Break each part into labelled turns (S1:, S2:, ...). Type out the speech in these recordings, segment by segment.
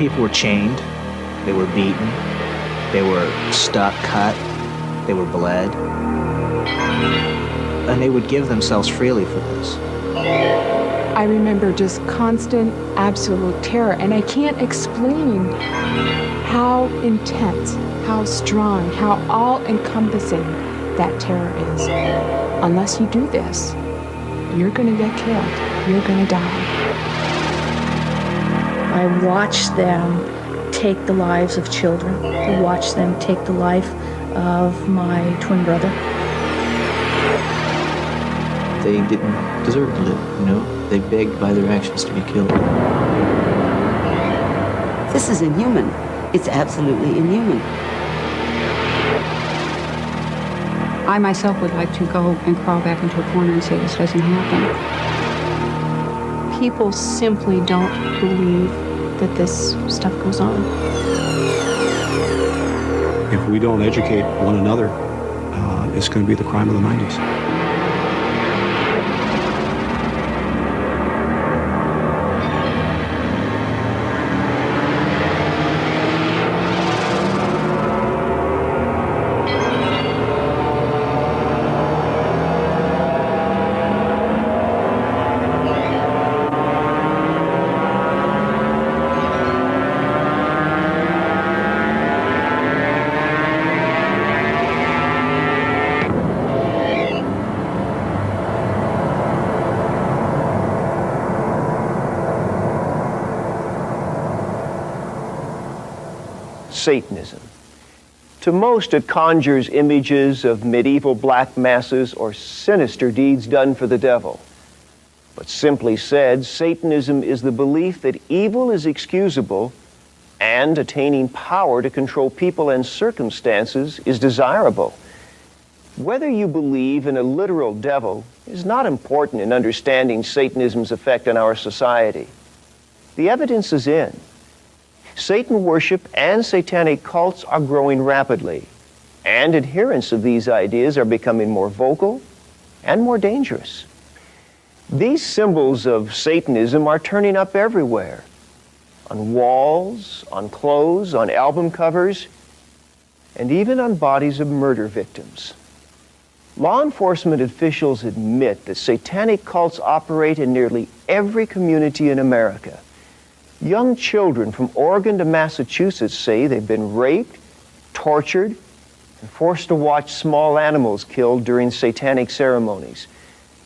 S1: people were chained, they were beaten, they were stuck, cut, they were bled, and they would give themselves freely for this.
S2: I remember just constant, absolute terror, and I can't explain how intense, how strong, how all-encompassing that terror is. Unless you do this, you're going to get killed. You're going to die.
S3: I watched them take the lives of children. I watched them take the life of my twin brother.
S4: They didn't deserve to live, you know? They begged by their actions to be killed.
S5: This is inhuman. It's absolutely inhuman.
S6: I myself would like to go and crawl back into a corner and say this doesn't happen.
S7: People simply don't believe that this stuff goes on.
S8: If we don't educate one another, it's going to be the crime of the 90s.
S9: Satanism. To most, it conjures images of medieval black masses or sinister deeds done for the devil. But simply said, Satanism is the belief that evil is excusable and attaining power to control people and circumstances is desirable. Whether you believe in a literal devil is not important in understanding Satanism's effect on our society. The evidence is in. Satan worship and satanic cults are growing rapidly, and adherents of these ideas are becoming more vocal and more dangerous. These symbols of Satanism are turning up everywhere, on walls, on clothes, on album covers, and even on bodies of murder victims. Law enforcement officials admit that satanic cults operate in nearly every community in America. Young children from Oregon to Massachusetts say they've been raped, tortured, and forced to watch small animals killed during satanic ceremonies.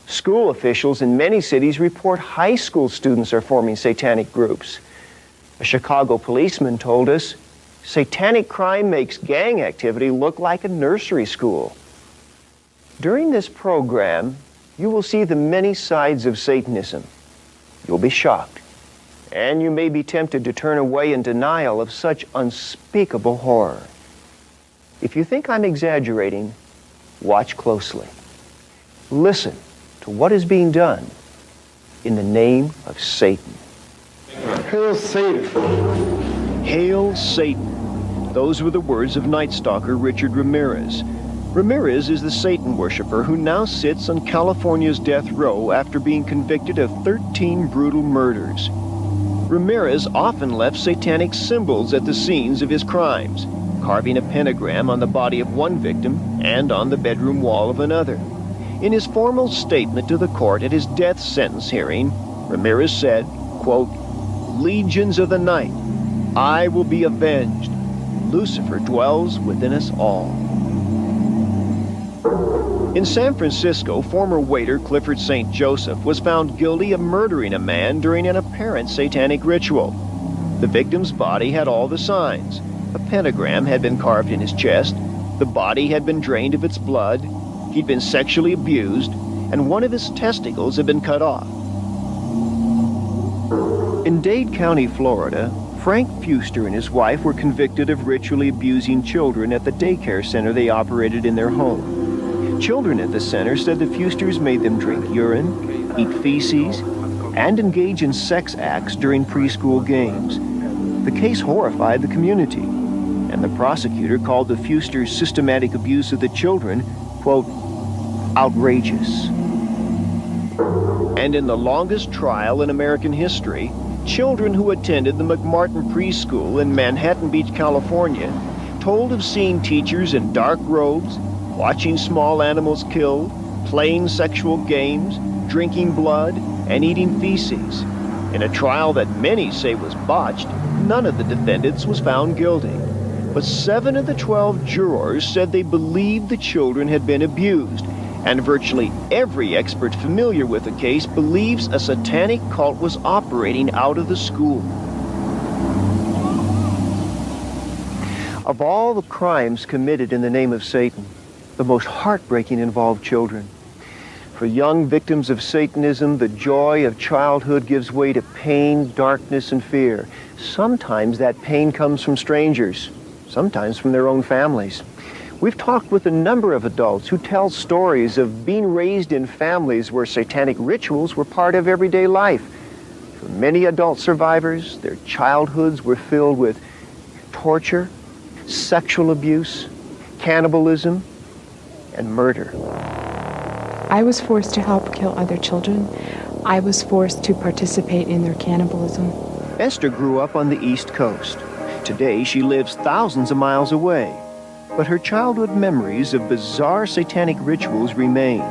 S9: School officials in many cities report high school students are forming satanic groups. A Chicago policeman told us, satanic crime makes gang activity look like a nursery school. During this program, you will see the many sides of Satanism. You'll be shocked. And you may be tempted to turn away in denial of such unspeakable horror. If you think I'm exaggerating, watch closely. Listen to what is being done in the name of Satan.
S10: Hail Satan!
S9: Hail Satan! Those were the words of Night Stalker Richard Ramirez. Ramirez is the Satan worshiper who now sits on California's death row after being convicted of 13 brutal murders. Ramirez often left satanic symbols at the scenes of his crimes, carving a pentagram on the body of one victim and on the bedroom wall of another. In his formal statement to the court at his death sentence hearing, Ramirez said, quote, "Legions of the night, I will be avenged. Lucifer dwells within us all." In San Francisco, former waiter Clifford St. Joseph was found guilty of murdering a man during an apparent satanic ritual. The victim's body had all the signs. A pentagram had been carved in his chest, the body had been drained of its blood, he'd been sexually abused, and one of his testicles had been cut off. In Dade County, Florida, Frank Fuster and his wife were convicted of ritually abusing children at the daycare center they operated in their home. Children at the center said the Fusters made them drink urine, eat feces, and engage in sex acts during preschool games. The case horrified the community, and the prosecutor called the Fusters' systematic abuse of the children, quote, outrageous. And in the longest trial in American history, Children who attended the McMartin Preschool in Manhattan Beach, California, told of seeing teachers in dark robes, watching small animals killed, playing sexual games, drinking blood, and eating feces. In a trial that many say was botched, none of the defendants was found guilty. But 7 of the 12 jurors said they believed the children had been abused, and virtually every expert familiar with the case believes a satanic cult was operating out of the school. Of all the crimes committed in the name of Satan, the most heartbreaking involved children. For young victims of Satanism, the joy of childhood gives way to pain, darkness, and fear. Sometimes that pain comes from strangers, sometimes from their own families. We've talked with a number of adults who tell stories of being raised in families where satanic rituals were part of everyday life. For many adult survivors, their childhoods were filled with torture, sexual abuse, cannibalism, and murder.
S2: I was forced to help kill other children. I was forced to participate in their cannibalism.
S9: Esther grew up on the East Coast. Today, she lives thousands of miles away. But her childhood memories of bizarre satanic rituals remain.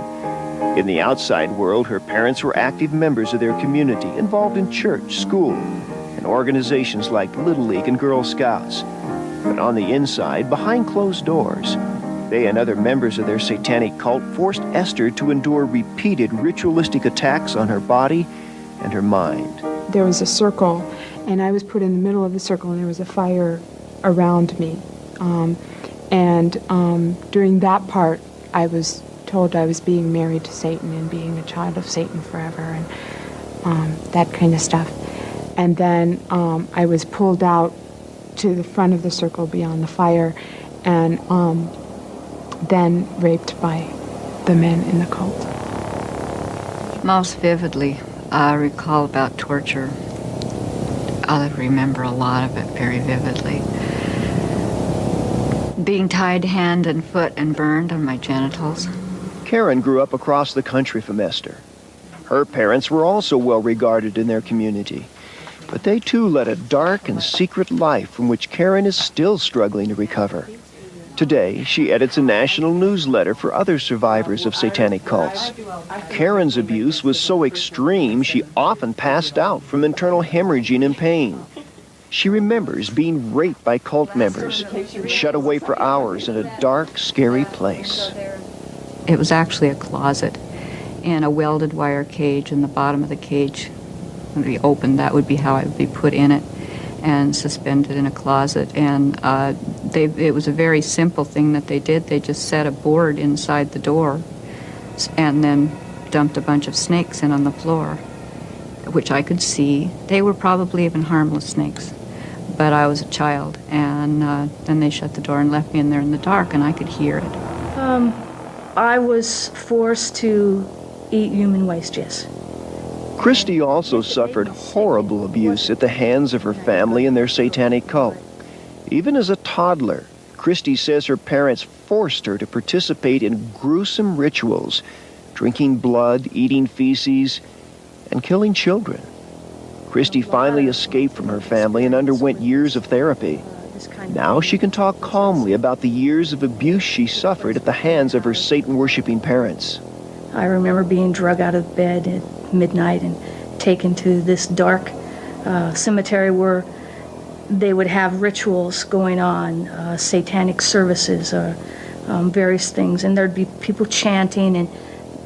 S9: In the outside world, her parents were active members of their community, involved in church, school, and organizations like Little League and Girl Scouts. But on the inside, behind closed doors, they and other members of their satanic cult forced Esther to endure repeated ritualistic attacks on her body and her mind.
S2: There was a circle, and I was put in the middle of the circle, and there was a fire around me. During that part, I was told I was being married to Satan and being a child of Satan forever, and that kind of stuff. And then I was pulled out to the front of the circle beyond the fire, and then raped by the men in the cult.
S6: Most vividly, I recall about torture. I remember a lot of it very vividly. Being tied hand and foot and burned on my genitals.
S9: Karen grew up across the country from Esther. Her parents were also well regarded in their community, but they too led a dark and secret life from which Karen is still struggling to recover. Today, she edits a national newsletter for other survivors of satanic cults. Karen's abuse was so extreme, she often passed out from internal hemorrhaging and pain. She remembers being raped by cult members and shut away for hours in a dark, scary place.
S6: It was actually a closet and a welded wire cage, and the bottom of the cage would be open. That would be how I would be put in it and suspended in a closet. And it was a very simple thing that they did. They just set a board inside the door and then dumped a bunch of snakes in on the floor, which I could see. They were probably even harmless snakes, but I was a child. And then they shut the door and left me in there in the dark, and I could hear it.
S3: I was forced to eat human waste, yes.
S9: Christy also suffered horrible abuse at the hands of her family and their satanic cult. Even as a toddler, Christy says her parents forced her to participate in gruesome rituals, drinking blood, eating feces, and killing children. Christy finally escaped from her family and underwent years of therapy. Now she can talk calmly about the years of abuse she suffered at the hands of her Satan-worshiping parents.
S3: I remember being drug out of bed at midnight and taken to this dark cemetery where they would have rituals going on, satanic services, various things, and there'd be people chanting and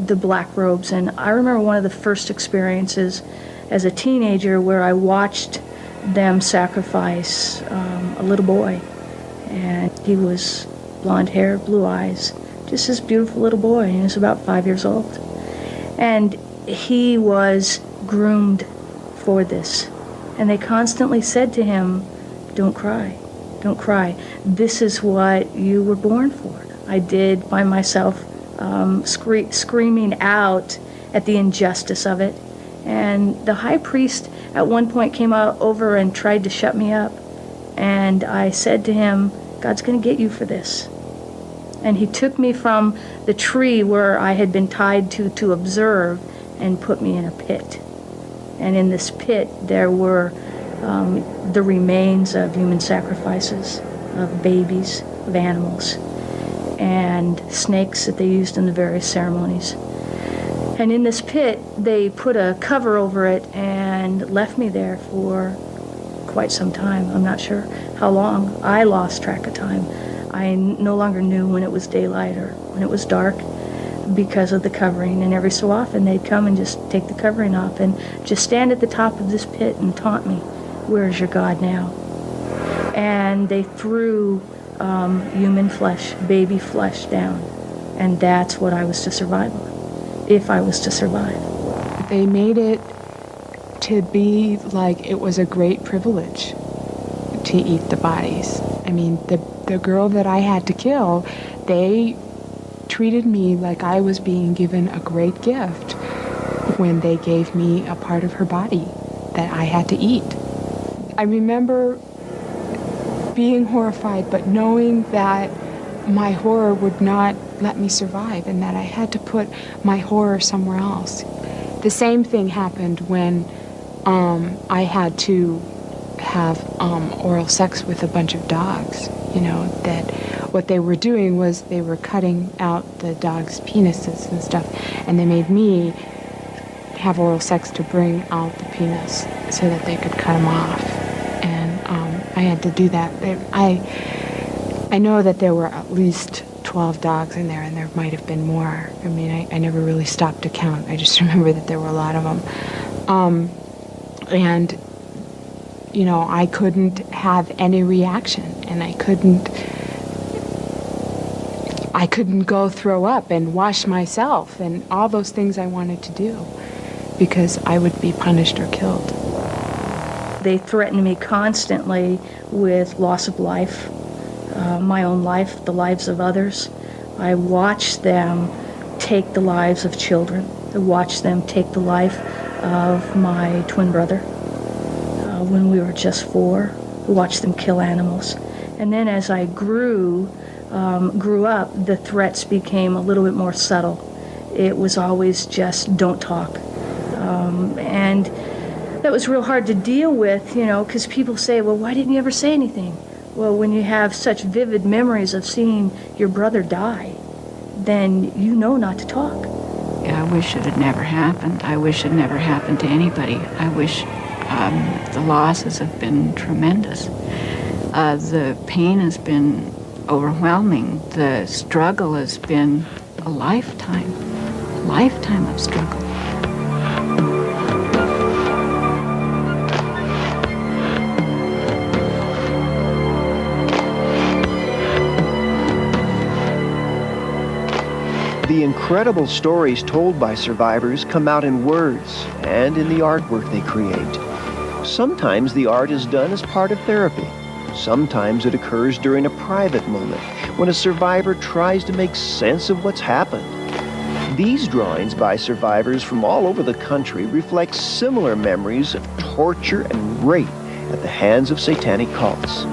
S3: the black robes. And I remember one of the first experiences as a teenager where I watched them sacrifice a little boy, and he was blonde hair, blue eyes, just this beautiful little boy, and he was about 5 years old. And he was groomed for this. And they constantly said to him, don't cry, don't cry. This is what you were born for. I did find myself screaming out at the injustice of it. And the high priest at one point came over and tried to shut me up. And I said to him, God's going to get you for this. And he took me from the tree where I had been tied to observe and put me in a pit. And in this pit, there were the remains of human sacrifices, of babies, of animals, and snakes that they used in the various ceremonies. And in this pit, they put a cover over it and left me there for quite some time. I'm not sure how long. I lost track of time. I no longer knew when it was daylight or when it was dark because of the covering. And every so often, they'd come and just take the covering off and just stand at the top of this pit and taunt me, "Where's your God now?" And they threw human flesh, baby flesh down. And that's what I was to survive on, if I was to survive.
S2: They made it to be like it was a great privilege to eat the bodies. I mean, the girl that I had to kill, they treated me like I was being given a great gift when they gave me a part of her body that I had to eat. I remember being horrified, but knowing that my horror would not let me survive and that I had to put my horror somewhere else. The same thing happened when I had to have oral sex with a bunch of dogs. You know, that what they were doing was they were cutting out the dogs' penises and stuff, and they made me have oral sex to bring out the penis so that they could cut them off. And I had to do that. I know that there were at least 12 dogs in there, and there might have been more. I mean, I never really stopped to count. I just remember that there were a lot of them. And, you know, I couldn't have any reaction, and I couldn't go throw up and wash myself and all those things I wanted to do because I would be punished or killed.
S3: They threatened me constantly with loss of life, my own life, the lives of others. I watched them take the lives of children. I watched them take the life of my twin brother when we were just 4. I watched them kill animals. And then as I grew up, the threats became a little bit more subtle. It was always just, don't talk. And that was real hard to deal with, you know, because people say, well, why didn't you ever say anything? Well, when you have such vivid memories of seeing your brother die, then you know not to talk.
S6: Yeah, I wish it had never happened. I wish it never happened to anybody. I wish the losses have been tremendous. The pain has been overwhelming. The struggle has been a lifetime of struggle.
S9: The incredible stories told by survivors come out in words and in the artwork they create. Sometimes the art is done as part of therapy. Sometimes it occurs during a private moment when a survivor tries to make sense of what's happened. These drawings by survivors from all over the country reflect similar memories of torture and rape at the hands of satanic cults.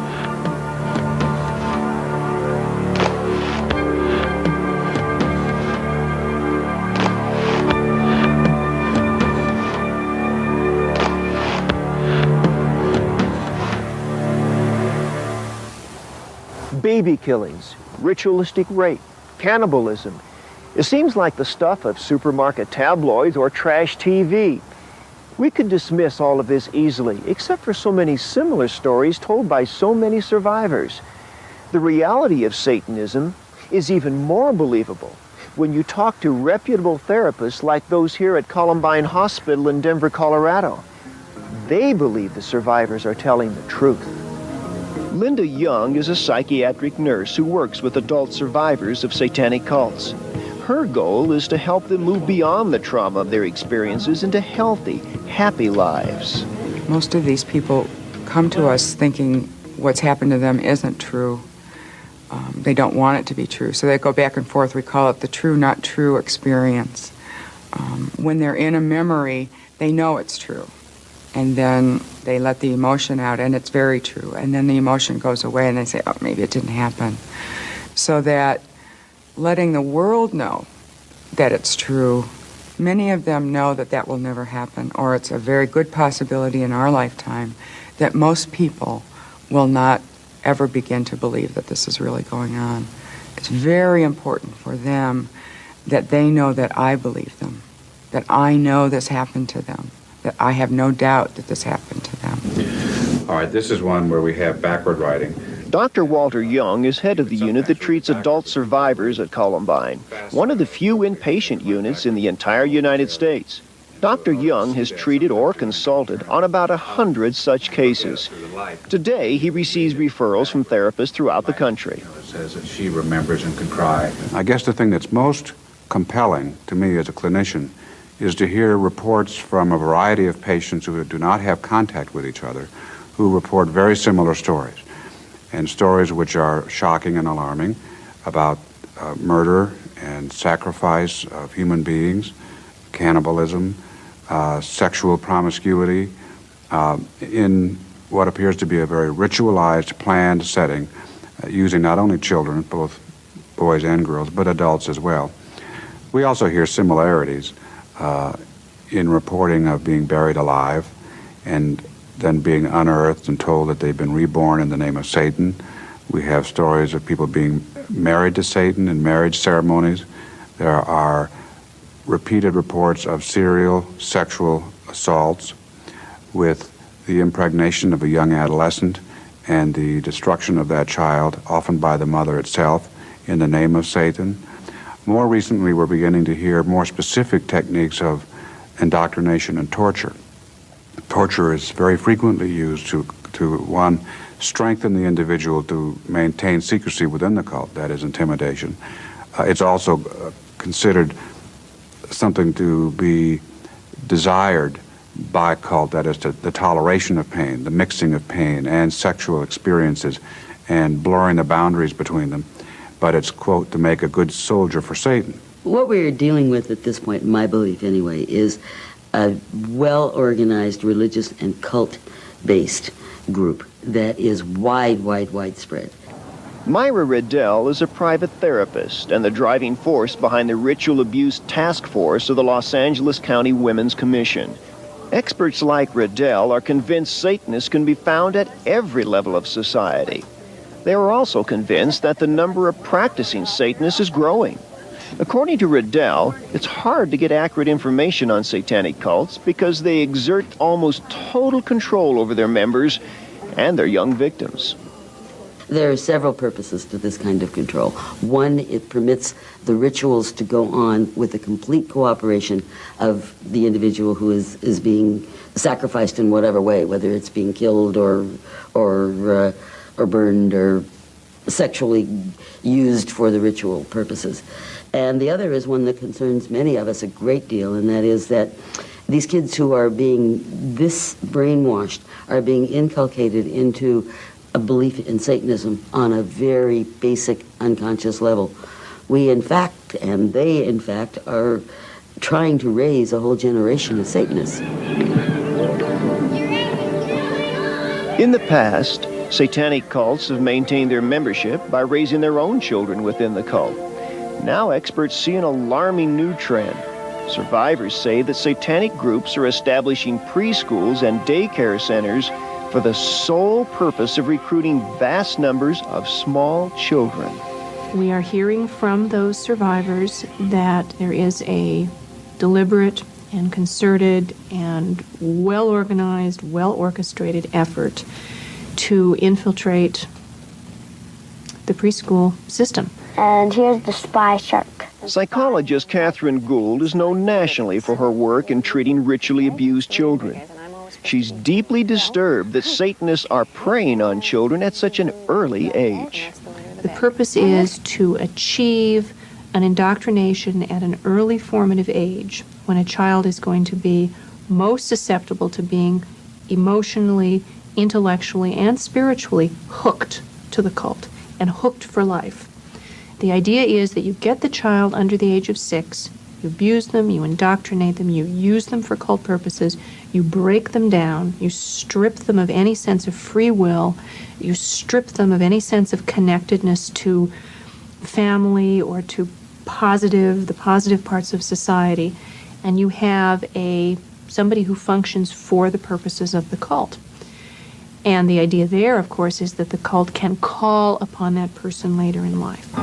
S9: Baby killings, ritualistic rape, cannibalism. It seems like the stuff of supermarket tabloids or trash TV. We could dismiss all of this easily, except for so many similar stories told by so many survivors. The reality of Satanism is even more believable when you talk to reputable therapists like those here at Columbine Hospital in Denver, Colorado. They believe the survivors are telling the truth. Linda Young is a psychiatric nurse who works with adult survivors of satanic cults. Her goal is to help them move beyond the trauma of their experiences into healthy, happy lives.
S11: Most of these people come to us thinking what's happened to them isn't true. They don't want it to be true, so they go back and forth. We call it the true, not true experience. When they're in a memory, they know it's true. And then they let the emotion out, and it's very true. And then the emotion goes away, and they say, oh, maybe it didn't happen. So that letting the world know that it's true Many of them know that that will never happen, or it's a very good possibility in our lifetime that most people will not ever begin to believe that this is really going on. It's very important for them that they know that I believe them, that I know this happened to them, that I have no doubt that this happened to them.
S12: All right, this is one where we have backward writing.
S9: Dr. Walter Young is head of the unit that treats adult survivors at Columbine, one of the few inpatient units in the entire United States. Dr. Young has treated or consulted on about 100 such cases. Today, he receives referrals from therapists throughout the country.
S12: It says that she remembers and can cry.
S13: I guess the thing that's most compelling to me as a clinician is to hear reports from a variety of patients who do not have contact with each other, who report very similar stories, and stories which are shocking and alarming about murder and sacrifice of human beings, cannibalism, sexual promiscuity, in what appears to be a very ritualized, planned setting, using not only children, both boys and girls, but adults as well. We also hear similarities in reporting of being buried alive and then being unearthed and told that they've been reborn in the name of Satan. We have stories of people being married to Satan in marriage ceremonies. There are repeated reports of serial sexual assaults with the impregnation of a young adolescent and the destruction of that child, often by the mother itself, in the name of Satan. More recently, we're beginning to hear more specific techniques of indoctrination and torture. Torture is very frequently used to one, strengthen the individual to maintain secrecy within the cult, that is intimidation. It's also considered something to be desired by cult, that is the toleration of pain, the mixing of pain and sexual experiences and blurring the boundaries between them. But it's, quote, to make a good soldier for Satan.
S5: What we're dealing with at this point, in my belief anyway, is a well-organized religious and cult-based group that is widespread.
S9: Myra Riddell is a private therapist and the driving force behind the Ritual Abuse Task Force of the Los Angeles County Women's Commission. Experts like Riddell are convinced Satanists can be found at every level of society. They are also convinced that the number of practicing Satanists is growing. According to Riddell, it's hard to get accurate information on satanic cults because they exert almost total control over their members and their young victims.
S5: There are several purposes to this kind of control. One, it permits the rituals to go on with the complete cooperation of the individual who is being sacrificed in whatever way, whether it's being killed or burned or sexually used for the ritual purposes. And the other is one that concerns many of us a great deal, and that is that these kids who are being this brainwashed are being inculcated into a belief in Satanism on a very basic unconscious level. We in fact, and they in fact, are trying to raise a whole generation of Satanists.
S9: In the past, satanic cults have maintained their membership by raising their own children within the cult. Now experts see an alarming new trend. Survivors say that satanic groups are establishing preschools and daycare centers for the sole purpose of recruiting vast numbers of small children.
S7: We are hearing from those survivors that there is a deliberate and concerted and well-organized, well-orchestrated effort to infiltrate the preschool system.
S14: And here's the spy shark.
S9: Psychologist Catherine Gould is known nationally for her work in treating ritually abused children. She's deeply disturbed that Satanists are preying on children at such an early age.
S7: The purpose is to achieve an indoctrination at an early formative age when a child is going to be most susceptible to being emotionally, intellectually, and spiritually hooked to the cult and hooked for life. The idea is that you get the child under the age of 6, you abuse them, you indoctrinate them, you use them for cult purposes, you break them down, you strip them of any sense of free will, you strip them of any sense of connectedness to family or to the positive parts of society, and you have somebody who functions for the purposes of the cult. And the idea there, of course, is that the cult can call upon that person later in life.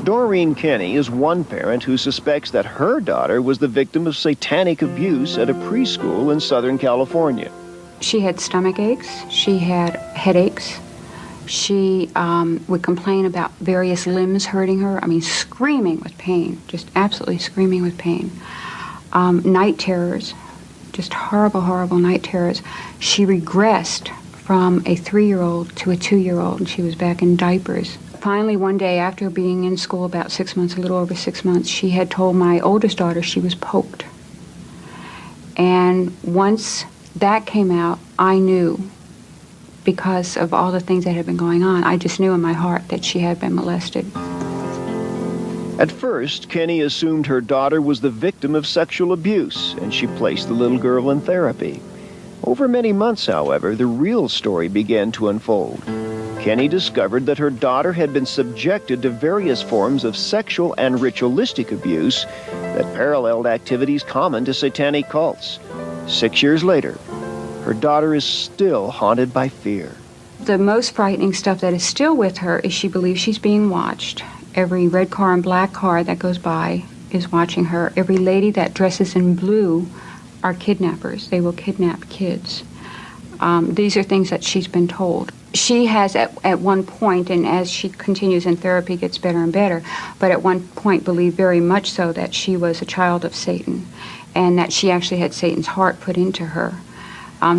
S9: Doreen Kenny is one parent who suspects that her daughter was the victim of satanic abuse at a preschool in Southern California.
S6: She had stomach aches, she had headaches, she would complain about various limbs hurting her, screaming with pain, just absolutely screaming with pain. Night terrors, just horrible, horrible night terrors. She regressed from a 3-year-old to a 2-year-old, and she was back in diapers. Finally, one day, after being in school about 6 months, a little over 6 months, she had told my oldest daughter she was poked. And once that came out, I knew, because of all the things that had been going on, I just knew in my heart that she had been molested.
S9: At first, Kenny assumed her daughter was the victim of sexual abuse, and she placed the little girl in therapy. Over many months, however, the real story began to unfold. Kenny discovered that her daughter had been subjected to various forms of sexual and ritualistic abuse that paralleled activities common to satanic cults. 6 years later, her daughter is still haunted by fear.
S6: The most frightening stuff that is still with her is she believes she's being watched. Every red car and black car that goes by is watching her. Every lady that dresses in blue are kidnappers. They will kidnap kids. These are things that she's been told. She has at one point, and as she continues in therapy, gets better and better, but at one point believed very much so that she was a child of Satan and that she actually had Satan's heart put into her.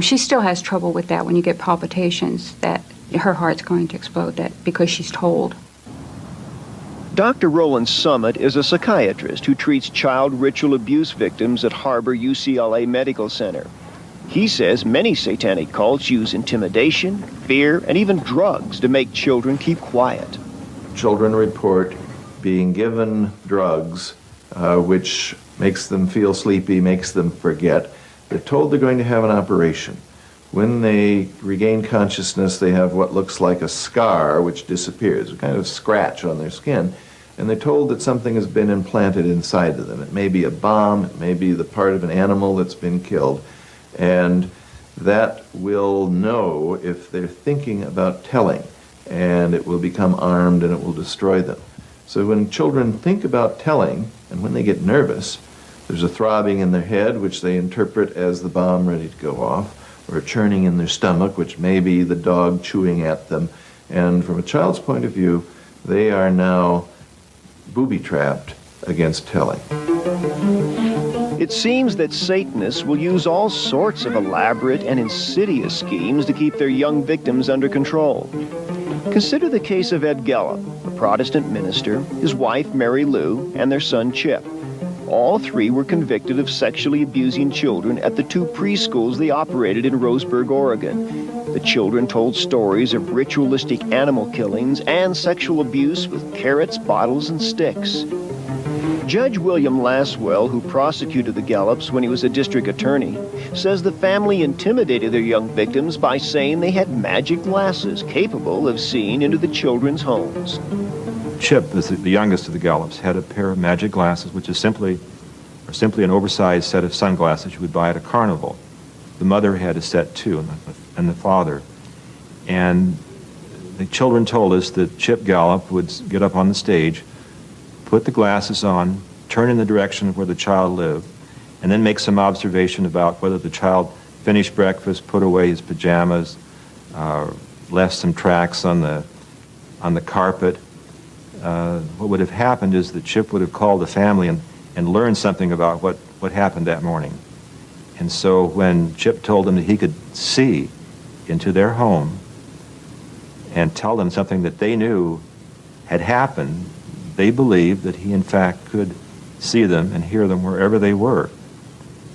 S6: She still has trouble with that when you get palpitations, that her heart's going to explode, that because she's told.
S9: Dr. Roland Summit is a psychiatrist who treats child ritual abuse victims at Harbor UCLA Medical Center. He says many satanic cults use intimidation, fear, and even drugs to make children keep quiet.
S15: Children report being given drugs which makes them feel sleepy, makes them forget. They're told they're going to have an operation. When they regain consciousness, they have what looks like a scar which disappears, a kind of scratch on their skin, and they're told that something has been implanted inside of them. It may be a bomb, it may be the part of an animal that's been killed, and that will know if they're thinking about telling, and it will become armed and it will destroy them. So when children think about telling, and when they get nervous, there's a throbbing in their head which they interpret as the bomb ready to go off, or a churning in their stomach, which may be the dog chewing at them. And from a child's point of view, they are now booby-trapped against telling.
S9: It seems that Satanists will use all sorts of elaborate and insidious schemes to keep their young victims under control. Consider the case of Ed Gallup, a Protestant minister, his wife Mary Lou, and their son Chip. All three were convicted of sexually abusing children at the 2 preschools they operated in Roseburg, Oregon. The children told stories of ritualistic animal killings and sexual abuse with carrots, bottles, and sticks. Judge William Laswell, who prosecuted the Gallups when he was a district attorney, says the family intimidated their young victims by saying they had magic glasses capable of seeing into the children's homes.
S16: Chip, the youngest of the Gallups, had a pair of magic glasses, which is simply an oversized set of sunglasses you would buy at a carnival. The mother had a set too, and the father. And the children told us that Chip Gallup would get up on the stage, put the glasses on, turn in the direction of where the child lived, and then make some observation about whether the child finished breakfast, put away his pajamas, left some tracks on the carpet. What would have happened is that Chip would have called the family and learned something about what happened that morning. And so when Chip told them that he could see into their home and tell them something that they knew had happened, they believed that he in fact could see them and hear them wherever they were.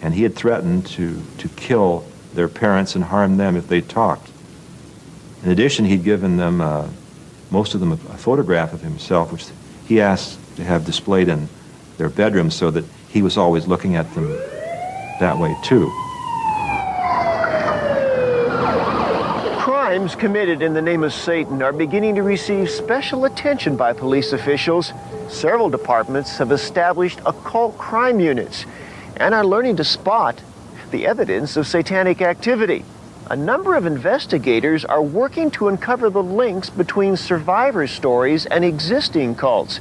S16: And he had threatened to kill their parents and harm them if they talked. In addition, he'd given them, most of them, a photograph of himself, which he asked to have displayed in their bedroom so that he was always looking at them that way too.
S9: Crimes committed in the name of Satan are beginning to receive special attention by police officials. Several departments have established occult crime units and are learning to spot the evidence of satanic activity. A number of investigators are working to uncover the links between survivor stories and existing cults.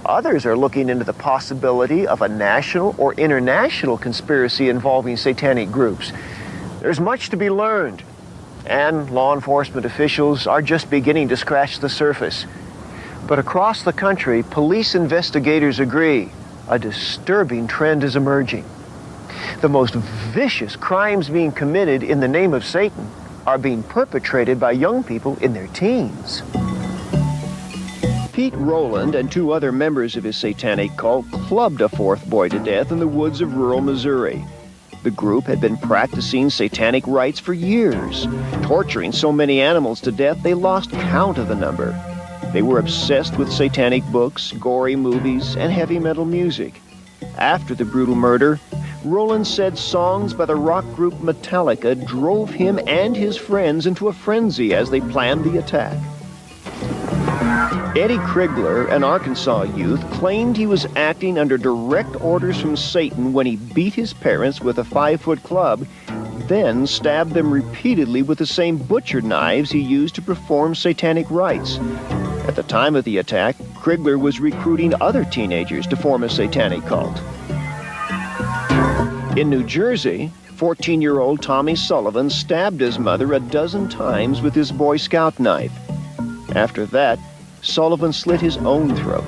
S9: Others are looking into the possibility of a national or international conspiracy involving satanic groups. There's much to be learned, and law enforcement officials are just beginning to scratch the surface. But across the country, police investigators agree a disturbing trend is emerging. The most vicious crimes being committed in the name of Satan are being perpetrated by young people in their teens. Pete Rowland and 2 other members of his satanic cult clubbed a 4th boy to death in the woods of rural Missouri. The group had been practicing satanic rites for years, torturing so many animals to death they lost count of the number. They were obsessed with satanic books, gory movies, and heavy metal music. After the brutal murder, Rowland said songs by the rock group Metallica drove him and his friends into a frenzy as they planned the attack. Eddie Krigler, an Arkansas youth, claimed he was acting under direct orders from Satan when he beat his parents with a 5-foot club, then stabbed them repeatedly with the same butcher knives he used to perform satanic rites. At the time of the attack, Krigler was recruiting other teenagers to form a satanic cult. In New Jersey, 14-year-old Tommy Sullivan stabbed his mother a dozen times with his Boy Scout knife. After that, Sullivan slit his own throat.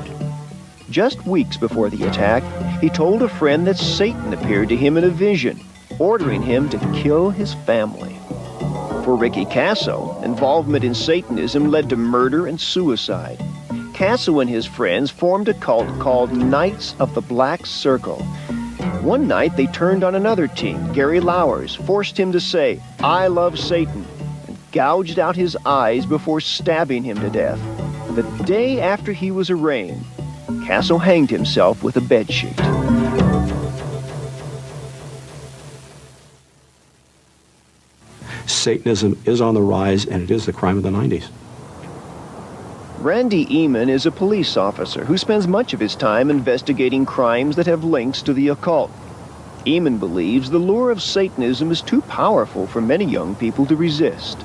S9: Just weeks before the attack, he told a friend that Satan appeared to him in a vision, ordering him to kill his family. For Ricky Casso, involvement in Satanism led to murder and suicide. Casso and his friends formed a cult called Knights of the Black Circle. One night they turned on another teen, Gary Lowers, forced him to say, "I love Satan," and gouged out his eyes before stabbing him to death. The day after he was arraigned, Casso hanged himself with a bedsheet.
S8: Satanism is on the rise, and it is the crime of the 90s.
S9: Randy Eman is a police officer who spends much of his time investigating crimes that have links to the occult. Eman believes the lure of Satanism is too powerful for many young people to resist.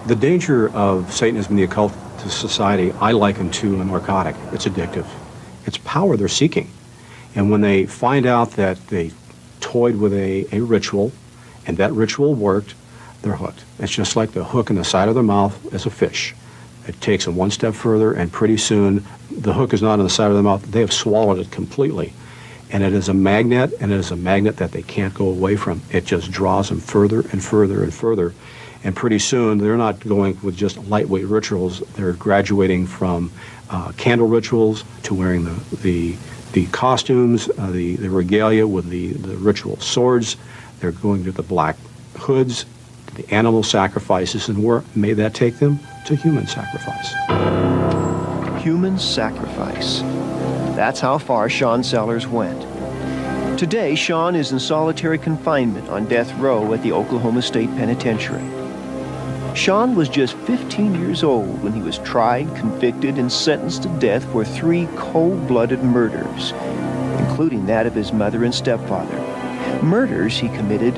S8: The danger of Satanism and the occult to society, I liken to a narcotic. It's addictive. It's power they're seeking. And when they find out that they toyed with a ritual, and that ritual worked, they're hooked. It's just like the hook in the side of their mouth as a fish. It takes them one step further, and pretty soon the hook is not on the side of the mouth. They have swallowed it completely. And it is a magnet, and it is a magnet that they can't go away from. It just draws them further and further and further. And pretty soon, they're not going with just lightweight rituals. They're graduating from candle rituals to wearing the costumes, the regalia with the ritual swords. They're going to the black hoods, to the animal sacrifices, and where may that take them? To human sacrifice.
S9: Human sacrifice. That's how far Sean Sellers went. Today, Sean is in solitary confinement on death row at the Oklahoma State Penitentiary. Sean was just 15 years old when he was tried, convicted, and sentenced to death for 3 cold-blooded murders, including that of his mother and stepfather. Murders he committed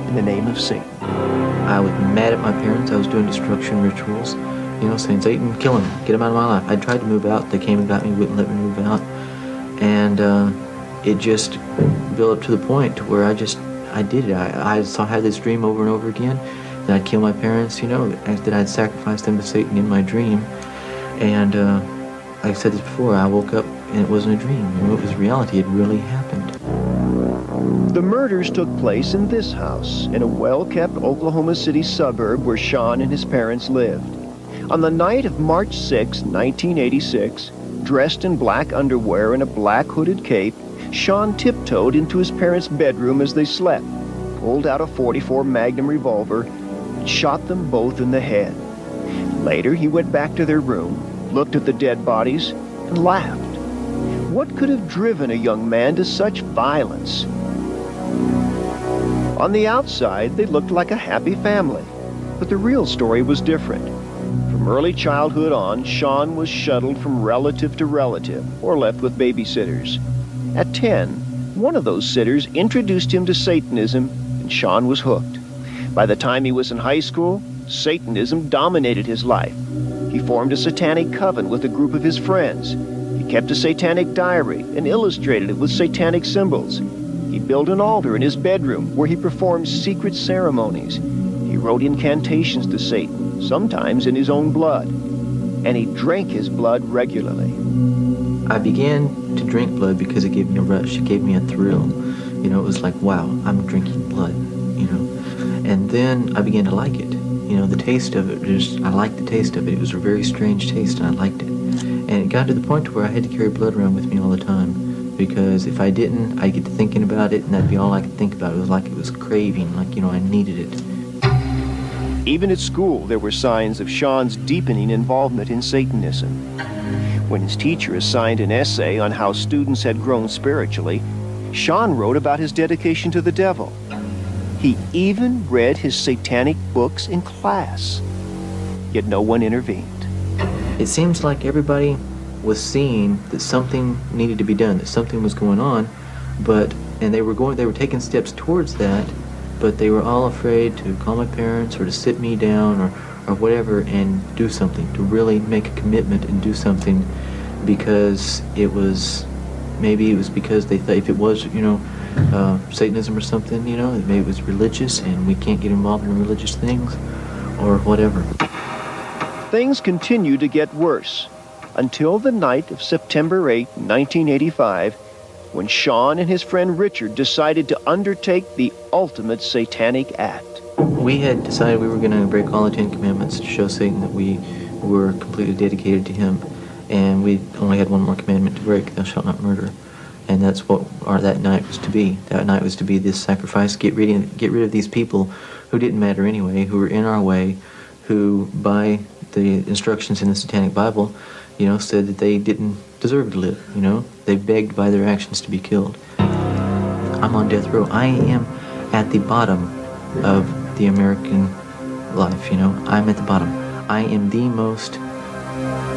S9: in the name of Satan.
S4: I was mad at my parents. I was doing destruction rituals, saying, "Satan, kill him, get him out of my life." I tried to move out. They came and got me, wouldn't let me move out. And it just built up to the point to where I did it. I had this dream over and over again that I'd kill my parents, that I'd sacrifice them to Satan in my dream. And like I said this before, I woke up and it wasn't a dream. It was reality. It really happened.
S9: The murders took place in this house, in a well-kept Oklahoma City suburb where Sean and his parents lived. On the night of March 6, 1986, dressed in black underwear and a black hooded cape, Sean tiptoed into his parents' bedroom as they slept, pulled out a .44 Magnum revolver, and shot them both in the head. Later, he went back to their room, looked at the dead bodies, and laughed. What could have driven a young man to such violence? On the outside, they looked like a happy family. But the real story was different. From early childhood on, Sean was shuttled from relative to relative or left with babysitters. At 10, one of those sitters introduced him to Satanism, and Sean was hooked. By the time he was in high school, Satanism dominated his life. He formed a satanic coven with a group of his friends. He kept a satanic diary and illustrated it with satanic symbols. He built an altar in his bedroom where he performed secret ceremonies. He wrote incantations to Satan, sometimes in his own blood, and he drank his blood regularly.
S4: I began to drink blood because it gave me a rush, it gave me a thrill. You know, it was like, wow, I'm drinking blood, you know. And then I began to like it. You know, the taste of it, I liked the taste of it. It was a very strange taste, and I liked it. And it got to the point where I had to carry blood around with me all the time, because if I didn't, I'd get to thinking about it, and that'd be all I could think about. It was like it was craving, like, you know, I needed it.
S9: Even at school, there were signs of Sean's deepening involvement in Satanism. When his teacher assigned an essay on how students had grown spiritually, Sean wrote about his dedication to the devil. He even read his satanic books in class, yet no one intervened.
S4: It seems like everybody was seeing that something needed to be done, that something was going on, and they were taking steps towards that, but they were all afraid to call my parents or to sit me down or whatever and do something, to really make a commitment and do something, because maybe it was because they thought if it was, you know, Satanism or something, you know, maybe it was religious and we can't get involved in religious things or whatever.
S9: Things continued to get worse until the night of September 8, 1985, when Sean and his friend Richard decided to undertake the ultimate satanic act.
S4: We had decided we were going to break all the 10 Commandments to show Satan that we were completely dedicated to him, and we only had one more commandment to break: thou shalt not murder. And that's what that night was to be. That night was to be this sacrifice, get rid of these people who didn't matter anyway, who were in our way, who, by the instructions in the Satanic Bible, you know, said that they didn't deserve to live, you know. They begged by their actions to be killed. I'm on death row. I am at the bottom of the American life, you know. I'm at the bottom. I am the most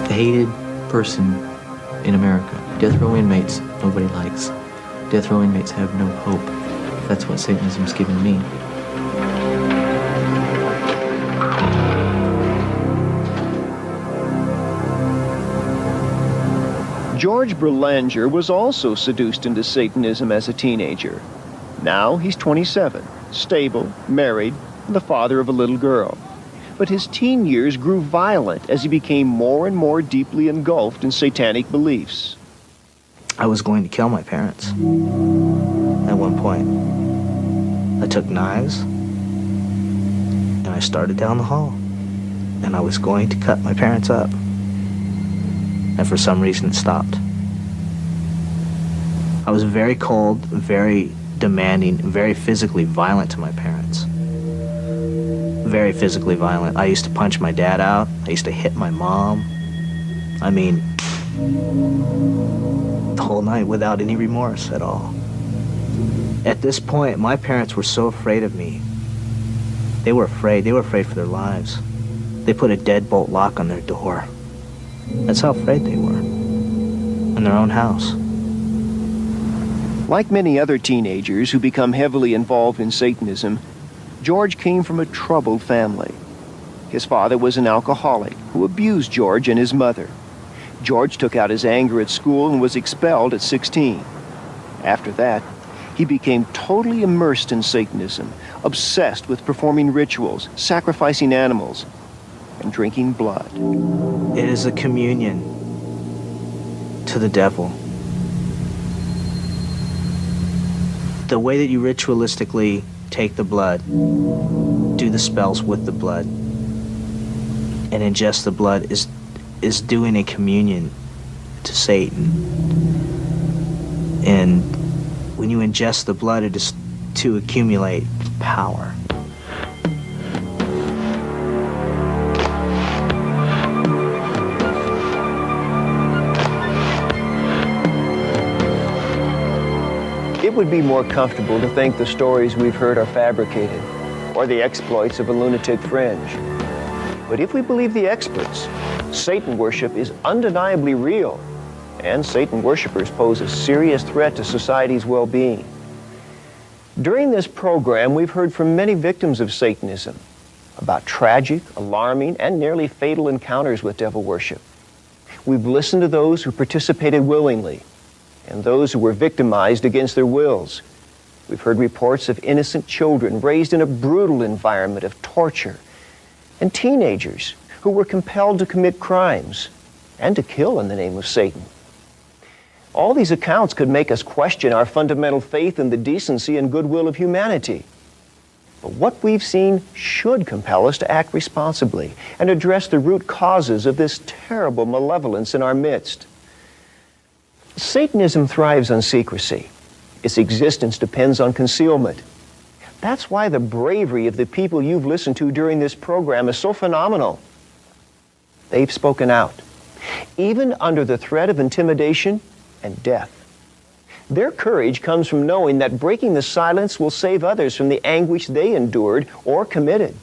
S4: hated person in America. Death row inmates, nobody likes. Death row inmates have no hope. That's what Satanism's given me.
S9: George Berlanger was also seduced into Satanism as a teenager. Now he's 27, stable, married, and the father of a little girl. But his teen years grew violent as he became more and more deeply engulfed in satanic beliefs.
S1: I was going to kill my parents at one point. I took knives and I started down the hall, and I was going to cut my parents up, and for some reason it stopped. I was very cold, very demanding, very physically violent to my parents. Very physically violent. I used to punch my dad out. I used to hit my mom. I mean, the whole night without any remorse at all. At this point, my parents were so afraid of me. They were afraid. They were afraid for their lives. They put a deadbolt lock on their door. That's how afraid they were. In their own house.
S9: Like many other teenagers who become heavily involved in Satanism, George came from a troubled family. His father was an alcoholic who abused George and his mother. George took out his anger at school and was expelled at 16. After that, he became totally immersed in Satanism, obsessed with performing rituals, sacrificing animals, and drinking blood.
S1: It is a communion to the devil. The way that you ritualistically take the blood, do the spells with the blood, and ingest the blood is doing a communion to Satan. And when you ingest the blood, it is to accumulate power.
S9: It would be more comfortable to think the stories we've heard are fabricated. or the exploits of a lunatic fringe. But if we believe the experts, Satan worship is undeniably real, and Satan worshipers pose a serious threat to society's well-being. During this program, we've heard from many victims of Satanism about tragic, alarming, and nearly fatal encounters with devil worship. We've listened to those who participated willingly and those who were victimized against their wills. We've heard reports of innocent children raised in a brutal environment of torture, and teenagers who were compelled to commit crimes and to kill in the name of Satan. All these accounts could make us question our fundamental faith in the decency and goodwill of humanity. But what we've seen should compel us to act responsibly and address the root causes of this terrible malevolence in our midst. Satanism thrives on secrecy. Its existence depends on concealment. That's why the bravery of the people you've listened to during this program is so phenomenal. They've spoken out, even under the threat of intimidation and death. Their courage comes from knowing that breaking the silence will save others from the anguish they endured or committed.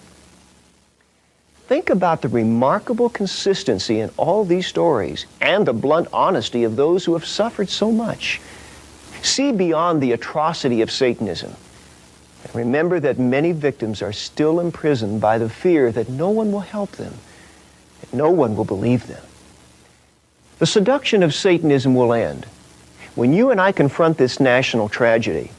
S9: Think about the remarkable consistency in all these stories and the blunt honesty of those who have suffered so much. See beyond the atrocity of Satanism. And remember that many victims are still imprisoned by the fear that no one will help them, that no one will believe them. The seduction of Satanism will end when you and I confront this national tragedy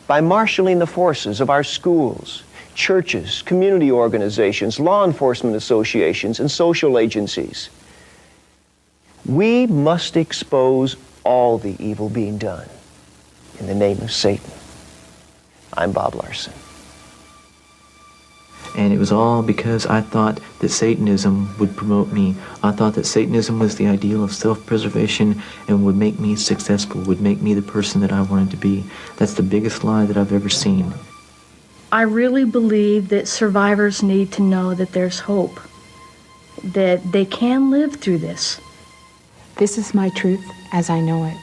S9: by marshaling the forces of our schools, churches, community organizations, law enforcement associations, and social agencies. We must expose all the evil being done in the name of Satan. I'm Bob Larson.
S4: And it was all because I thought that Satanism would promote me. I thought that Satanism was the ideal of self-preservation and would make me successful, would make me the person that I wanted to be. That's the biggest lie that I've ever seen.
S3: I really believe that survivors need to know that there's hope, that they can live through this.
S2: This is my truth as I know it.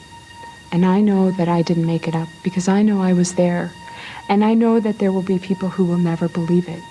S2: And I know that I didn't make it up because I know I was there. And I know that there will be people who will never believe it.